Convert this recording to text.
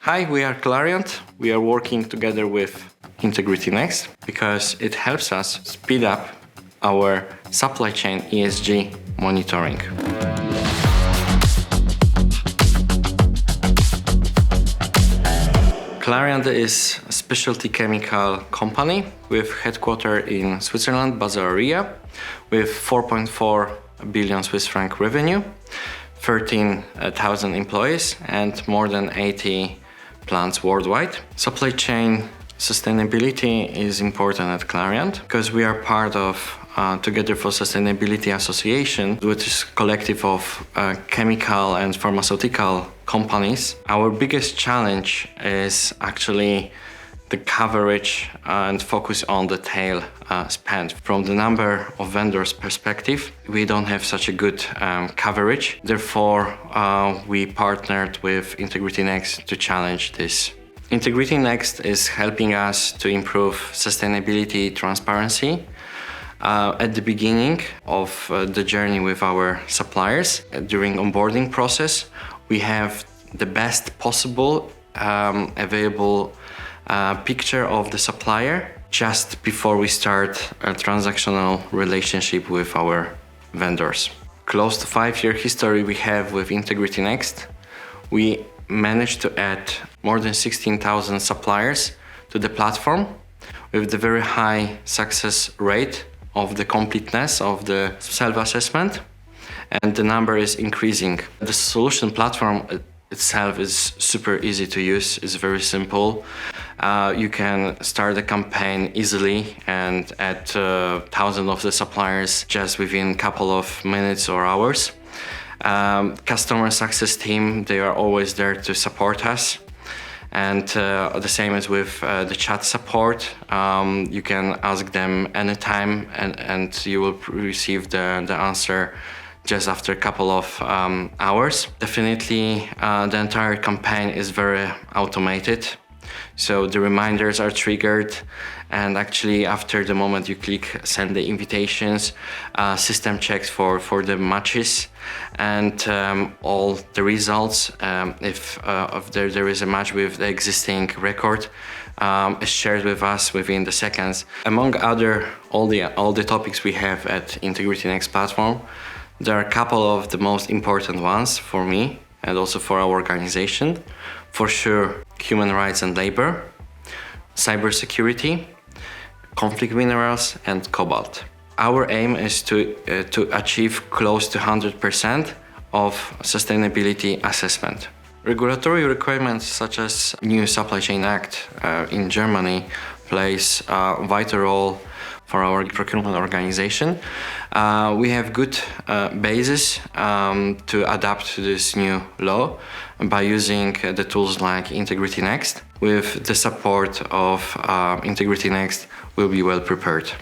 Hi, we are Clariant. We are working together with IntegrityNext because it helps us speed up our supply chain ESG monitoring. Clariant is a specialty chemical company with headquartered in Switzerland, Basel area, with 4.4 billion Swiss franc revenue, 13,000 employees, and more than 80 plants worldwide. Supply chain sustainability is important at Clariant because we are part of Together for Sustainability Association, which is a collective of chemical and pharmaceutical companies. Our biggest challenge is actually the coverage and focus on the tail spend. From the number of vendors perspective, we don't have such a good coverage. Therefore, we partnered with IntegrityNext to challenge this. IntegrityNext is helping us to improve sustainability transparency at the beginning of the journey with our suppliers. During onboarding process, we have the best possible available picture of the supplier just before we start a transactional relationship with our vendors. Close to 5-year history we have with IntegrityNext. We managed to add more than 16,000 suppliers to the platform with the very high success rate of the completeness of the self-assessment, and the number is increasing. The solution platform itself is super easy to use. It's very simple. You can start a campaign easily and add thousands of the suppliers just within a couple of minutes or hours. Customer success team, they are always there to support us. And the same as with the chat support, you can ask them anytime and you will receive the answer just after a couple of hours. Definitely, the entire campaign is very automated. So the reminders are triggered, and actually after the moment you click send the invitations, system checks for the matches and all the results. If there is a match with the existing record, is shared with us within the seconds. Among all the topics we have at IntegrityNext platform, there are a couple of the most important ones for me and also for our organization. For sure, human rights and labor, cybersecurity, conflict minerals, and cobalt. Our aim is to achieve close to 100% of sustainability assessment. Regulatory requirements such as new Supply Chain Act in Germany plays a vital role for our procurement organization. We have good basis to adapt to this new law by using the tools like IntegrityNext. With the support of IntegrityNext, we'll be well prepared.